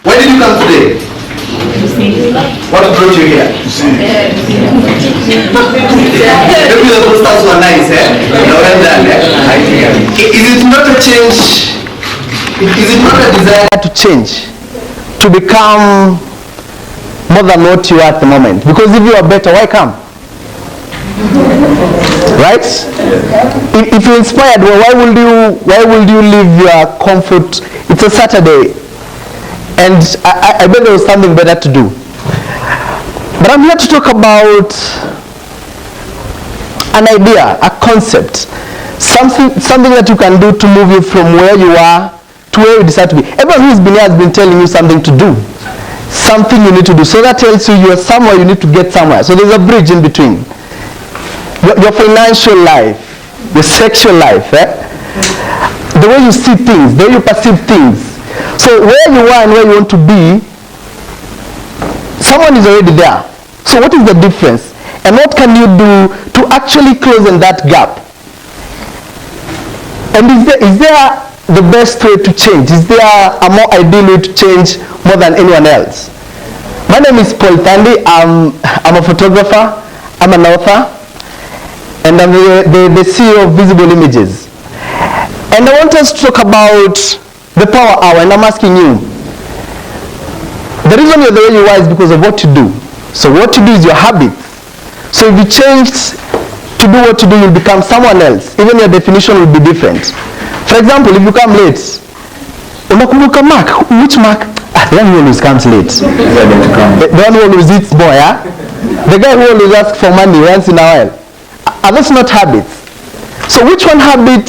Why did you come today? What brought you here? Maybe the posters were nice, eh? Well done, eh? Is it not a change? Is it not a desire to change? To become more than what you are at the moment? Because if you are better, why come? Right? If you're inspired, well, why would you leave your comfort? It's a Saturday, and I bet there was something better to do. But I'm here to talk about an idea, a concept, something that you can do to move you from where you are to where you decide to be. Everyone who's been here has been telling you something to do, something you need to do. So that tells you you're somewhere, you need to get somewhere. So there's a bridge in between. Your financial life, your sexual life, the way you see things, the way you perceive things. So where you are and where you want to be, someone is already there. So what is the difference? And what can you do to actually close in that gap? And is there the best way to change? Is there a more ideal way to change more than anyone else? My name is Thandi. I'm a photographer, I'm an author, and I'm the CEO of Visible Images. And I want us to talk about the power hour, and I'm asking you, the reason you're the way you are is because of what you do. So what you do is your habit. So if you change to do what you do, you'll become someone else. Even your definition will be different. For example, if you come late, unakumbuka Mark, which Mark? The one who always comes late. The one who always eats more, yeah? The guy who always asks for money once in a while. Are those not habits? So which one habit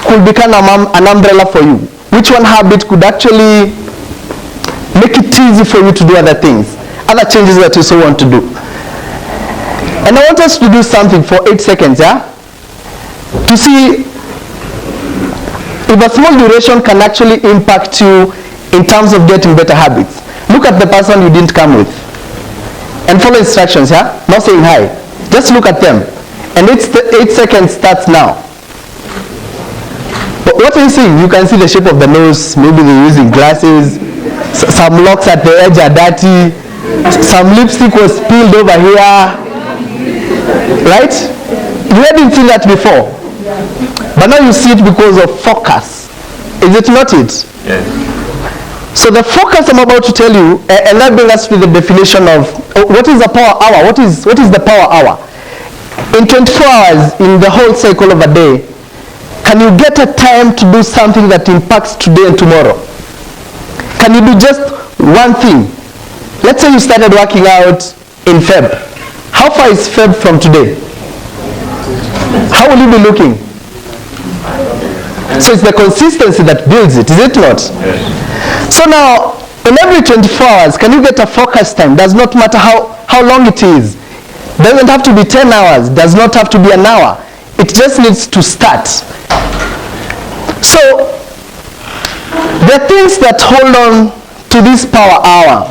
could become an umbrella for you? Which one habit could actually make it easy for you to do other things, other changes that you so want to do? And I want us to do something for 8 seconds, yeah? To see if a small duration can actually impact you in terms of getting better habits. Look at the person you didn't come with and follow instructions, yeah? Not saying hi. Just look at them. And 8 seconds starts now. But what are you seeing? You can see the shape of the nose. Maybe they're using glasses. Some locks at the edge are dirty. Some lipstick was spilled over here. Right? You hadn't seen that before. But now you see it because of focus. Is it not it? Yes. So the focus I'm about to tell you, and that brings us to the definition of what is the power hour? What is the power hour? In 24 hours, in the whole cycle of a day, can you get a time to do something that impacts today and tomorrow? Can you do just one thing? Let's say you started working out in Feb. How far is Feb from today? How will you be looking? So it's the consistency that builds it, is it not? Yes. So now, in every 24 hours, can you get a focus time? Does not matter how long it is. Doesn't have to be 10 hours. Does not have to be an hour. It just needs to start. So, there are things that hold on to this power hour.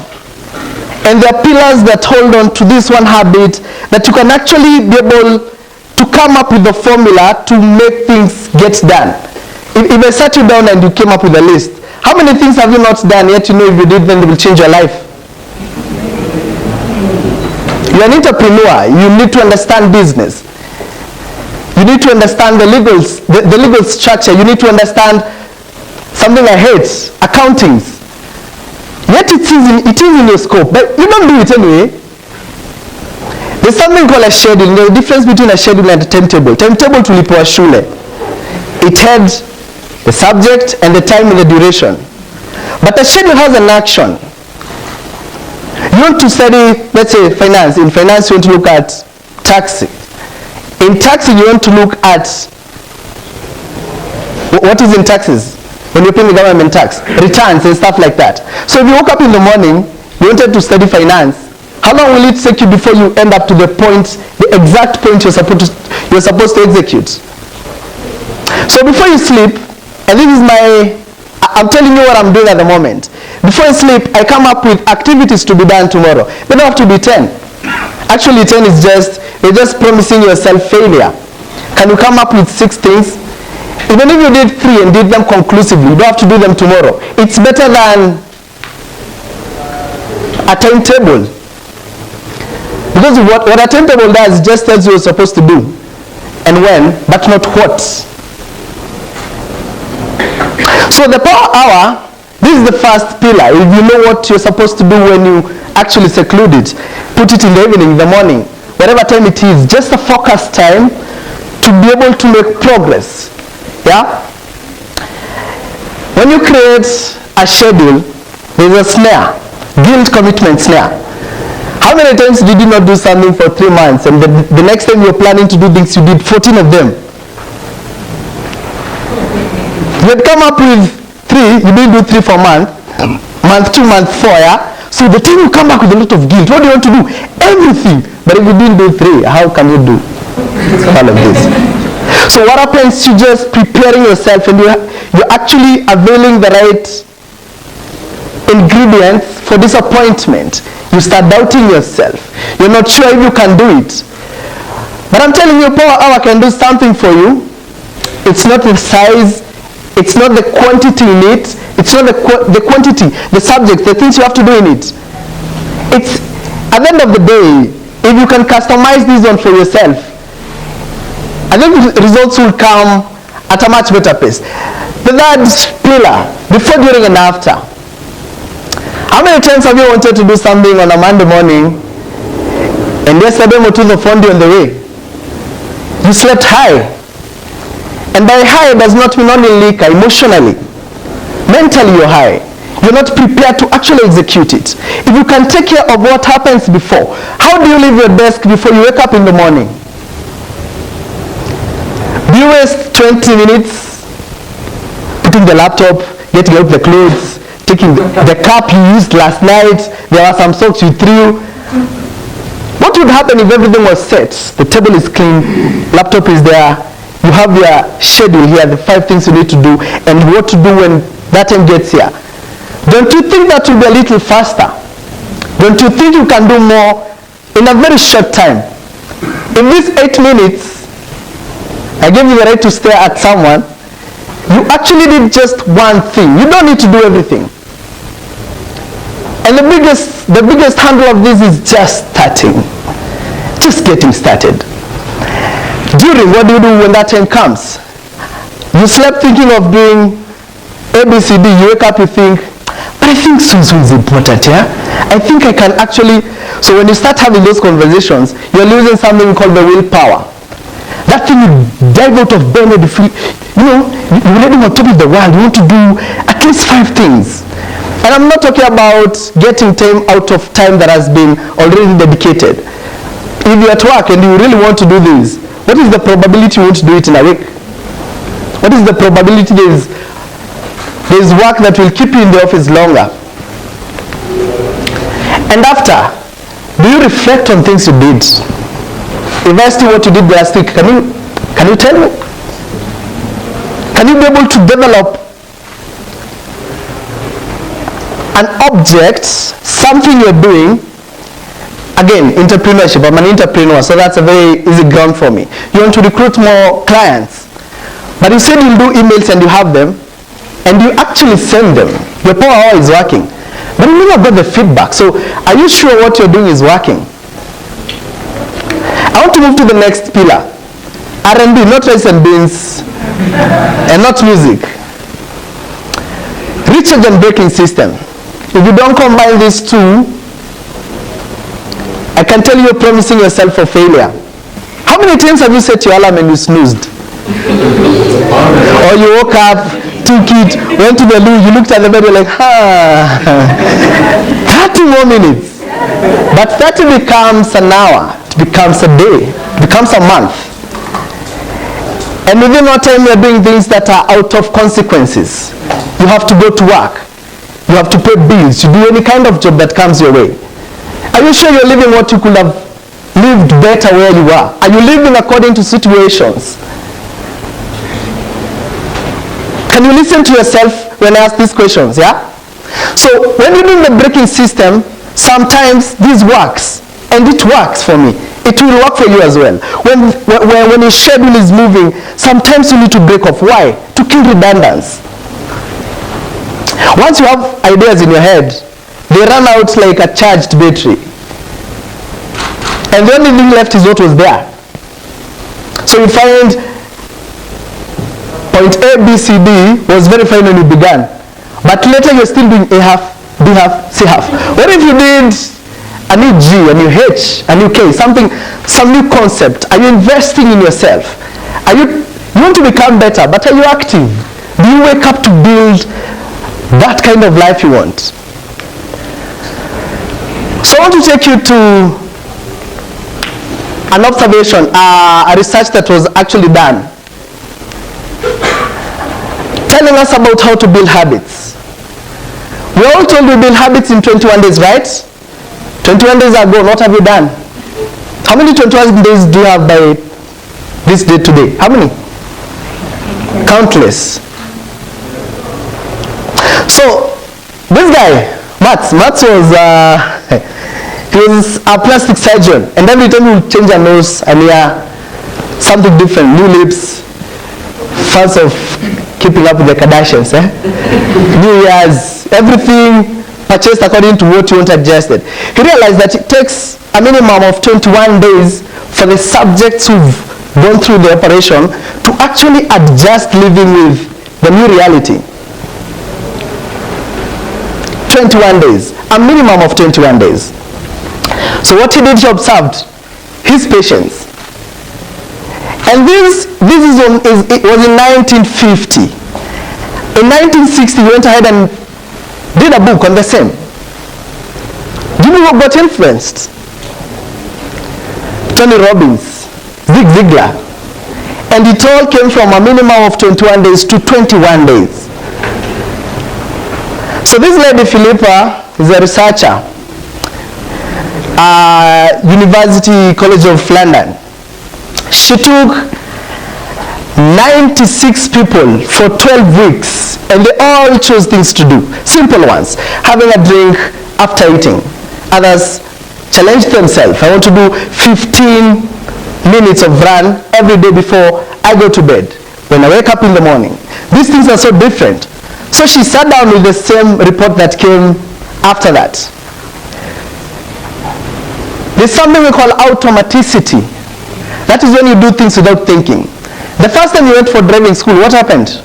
And there are pillars that hold on to this one habit that you can actually be able to come up with a formula to make things get done. If I sat you down and you came up with a list, how many things have you not done yet you know if you did then it will change your life? You're an entrepreneur. You need to understand business. You need to understand the legal structure. You need to understand something I hate, accounting. Yet it is in your scope, but you don't do it anyway. There's something called a schedule. There's a difference between a schedule and a timetable. Timetable tulipewa shule. It had the subject and the time and the duration. But a schedule has an action. You want to study, let's say, finance. In finance, you want to look at taxing. In taxing, you want to look at what is in taxes when you're paying the government tax, returns and stuff like that. So if you woke up in the morning, you wanted to study finance, how long will it take you before you end up to the point, the exact point you're supposed to execute? So before you sleep, and this is I'm telling you what I'm doing at the moment. Before I sleep, I come up with activities to be done tomorrow. They don't have to be 10. Actually 10 is you're just promising yourself failure. Can you come up with 6 things? Even if you did 3 and did them conclusively, you don't have to do them tomorrow. It's better than a timetable. Because what a timetable does just tells you what you're supposed to do and when, but not what. So the power hour, this is the first pillar. If you know what you're supposed to do when you actually seclude it, put it in the evening, in the morning, whatever time it is, just a focused time to be able to make progress. Yeah? When you create a schedule, there's a snare, guilt commitment snare. How many times did you not do something for 3 months and the next time you're planning to do things, you did 14 of them? You had come up with 3, you didn't do 3 for a month, month 2, month 4, yeah? So the time you come back with a lot of guilt, what do you want to do? Everything. But if you didn't do 3, how can you do all of this? So what happens? You're just preparing yourself and you're actually availing the right ingredients for disappointment. You start doubting yourself. You're not sure if you can do it. But I'm telling you, power hour can do something for you. It's not the size, it's not the quantity in it, it's not the quantity, the subject, the things you have to do in it. It's, at the end of the day, if you can customize this one for yourself, I think the results will come at a much better pace. The third pillar, before, during, and after. How many times have you wanted to do something on a Monday morning and yesterday Motuzo found you on the way? You slept high. And by high does not mean only liquor, emotionally. Mentally you're high. You're not prepared to actually execute it. If you can take care of what happens before, how do you leave your desk before you wake up in the morning? Do you waste 20 minutes putting the laptop, getting out the clothes, taking the cup you used last night, there are some socks you threw? What would happen if everything was set? The table is clean, laptop is there, you have your schedule here, the 5 things you need to do, and what to do when that time gets here. Don't you think that will be a little faster? Don't you think you can do more in a very short time? In these 8 minutes, I gave you the right to stare at someone. You actually did just one thing. You don't need to do everything. And the biggest handle of this is just starting. Just getting started. During, what do you do when that time comes? You slept thinking of doing ABCD, you wake up, you think, but I think so is important, yeah? I think I can actually, so when you start having those conversations, you're losing something called the willpower. That thing you dive out of bed and you feel, you're living on top of the world, you want to do at least 5 things. And I'm not talking about getting time out of time that has been already dedicated. If you're at work and you really want to do this, what is the probability you want to do it in a week? What is the probability there's work that will keep you in the office longer? And after, do you reflect on things you did? If I asked you what you did last week, can you tell me? Can you be able to develop an object, something you're doing? Again, entrepreneurship. I'm an entrepreneur, so that's a very easy ground for me. You want to recruit more clients, but you said you'll do emails and you have them, and you actually send them. Your power hour is working, but you never got the feedback. So are you sure what you're doing is working? I want to move to the next pillar. R&B, not rice and beans, and not music. Recharge and braking system. If you don't combine these two, I can tell you're promising yourself for failure. How many times have you set your alarm and you snoozed? Or you woke up, took it, went to the loo, you looked at the bed, you're like, 30 more minutes. But 30 becomes an hour, it becomes a day, it becomes a month. And within no time you're doing things that are out of consequences. You have to go to work. You have to pay bills. You do any kind of job that comes your way. Are you sure you're living what you could have lived better where you are? Are you living according to situations? Can you listen to yourself when I ask these questions, yeah? So when you're doing the braking system, sometimes this works, and it works for me. It will work for you as well. When your schedule is moving, sometimes you need to break off. Why? To kill redundancy. Once you have ideas in your head, they run out like a charged battery. And the only thing left is what was there. So you find point A, B, C, D was very fine when you began. But later you're still doing A half, B half, C half. What if you did a new G, a new H, a new K, some new concept? Are you investing in yourself? You want to become better, but are you active? Do you wake up to build that kind of life you want? So I want to take you to an observation, a research that was actually done, telling us about how to build habits. We are all told we build habits in 21 days, right? 21 days ago, what have you done? How many 21 days do you have by this day today? How many? Countless. So, this guy, Mats was, he was a plastic surgeon, and every time he would change a nose and hear something different, new lips, fans of keeping up with the Kardashians, New Year's, everything purchased according to what you want adjusted. He realized that it takes a minimum of 21 days for the subjects who've gone through the operation to actually adjust living with the new reality. 21 days, a minimum of 21 days. So what he did, he observed his patients. And this it was in 1950. In 1960, he went ahead and did a book on the same. Do you know what got influenced? Tony Robbins, Zig Ziglar. And it all came from a minimum of 21 days to 21 days. So this lady, Philippa, is a researcher. University College of London. She took 96 people for 12 weeks, and they all chose things to do. Simple ones. Having a drink after eating. Others challenged themselves. I want to do 15 minutes of run every day before I go to bed, when I wake up in the morning. These things are so different. So she sat down with the same report that came after that. There's something we call automaticity. That is when you do things without thinking. The first time you went for driving school, what happened?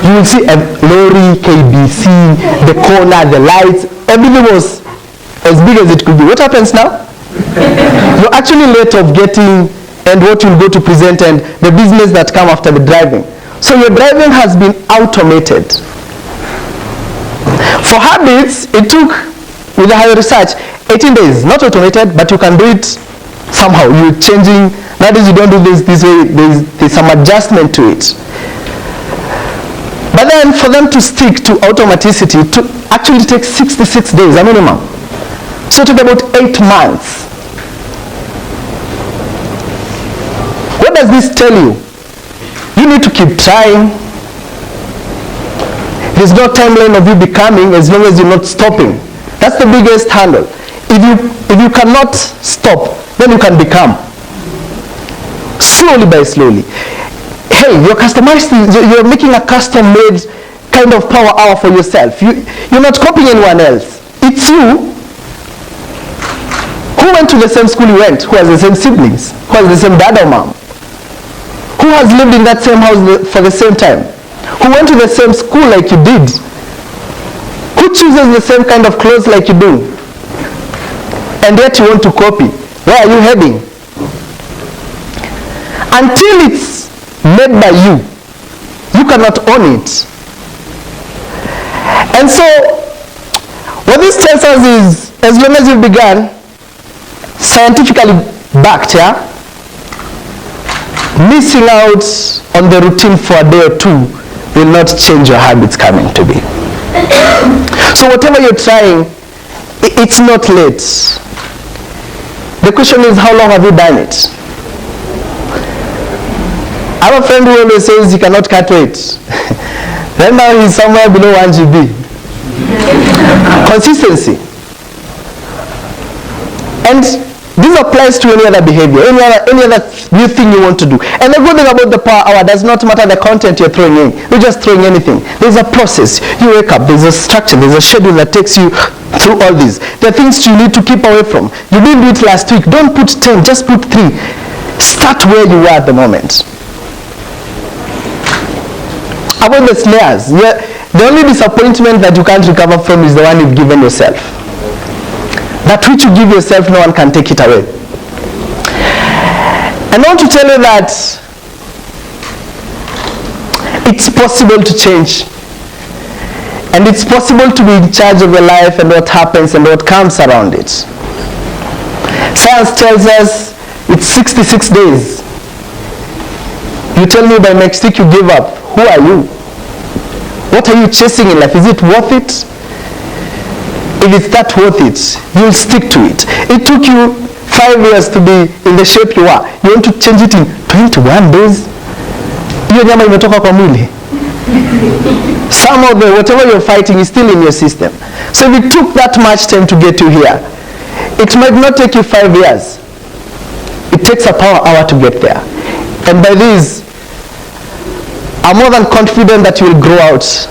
You will see a lorry, KBC, the corner, the lights, everything was as big as it could be. What happens now? You're actually late of getting and what you'll go to present and the business that come after the driving. So your driving has been automated. For habits, it took, with the higher research, 18 days, not automated, but you can do it somehow. You're changing, that is, you don't do this way, there's some adjustment to it. But then for them to stick to automaticity, to actually take 66 days, a minimum. So it took about 8 months. What does this tell you? You need to keep trying. There's no timeline of you becoming as long as you're not stopping. That's the biggest handle. If you cannot stop, then you can become. Slowly by slowly. Hey, you're customizing, you're making a custom-made kind of power hour for yourself. You're not copying anyone else. It's you. Who went to the same school you went? Who has the same siblings? Who has the same dad or mom? Who has lived in that same house for the same time? Who went to the same school like you did? Who chooses the same kind of clothes like you do? And yet you want to copy. Where are you heading? Until it's made by you, you cannot own it. And so, what this tells us is, as long as you began, scientifically backed, missing out on the routine for a day or two will not change your habits coming to be. So whatever you're trying, it's not late. The question is, how long have you done it? I have a friend who always says he cannot cut weight. Right now he's somewhere below 1 GB. Consistency. And this applies to any other behavior, any other new thing you want to do. And the good thing about the power hour does not matter the content you're throwing in. You're just throwing anything. There's a process. You wake up, there's a structure, there's a schedule that takes you through all these. There are things you need to keep away from. You didn't do it last week. Don't put 10, just put 3. Start where you are at the moment. Avoid the snares. The only disappointment that you can't recover from is the one you've given yourself. That which you give yourself, no one can take it away. And I want to tell you that it's possible to change. And it's possible to be in charge of your life and what happens and what comes around it. Science tells us it's 66 days. You tell me by next week you give up. Who are you? What are you chasing in life? Is it worth it? If it's that worth it, you'll stick to it. It took you 5 years to be in the shape you are. You want to change it in 21 days? Hiyo nyama imetoka kwa mwili. Some of the whatever you're fighting is still in your system. So if it took that much time to get you here, it might not take you 5 years. It takes a power hour to get there. And by this, I'm more than confident that you will grow out.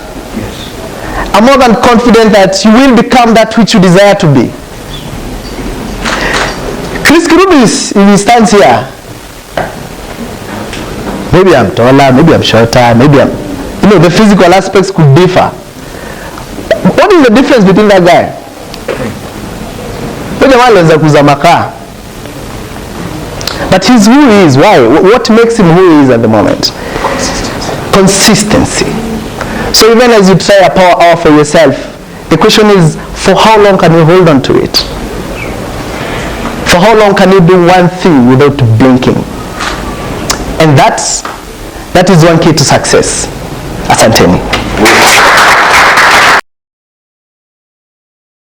I'm more than confident that you will become that which you desire to be. Chris Kirubis, if he stands here, maybe I'm taller, maybe I'm shorter, maybe I'm, the physical aspects could differ. What is the difference between that guy? But he's who he is. Why? What makes him who he is at the moment? Consistency. So even as you try a power hour for yourself, the question is, for how long can you hold on to it? For how long can you do one thing without blinking? And that is one key to success. Asanteni.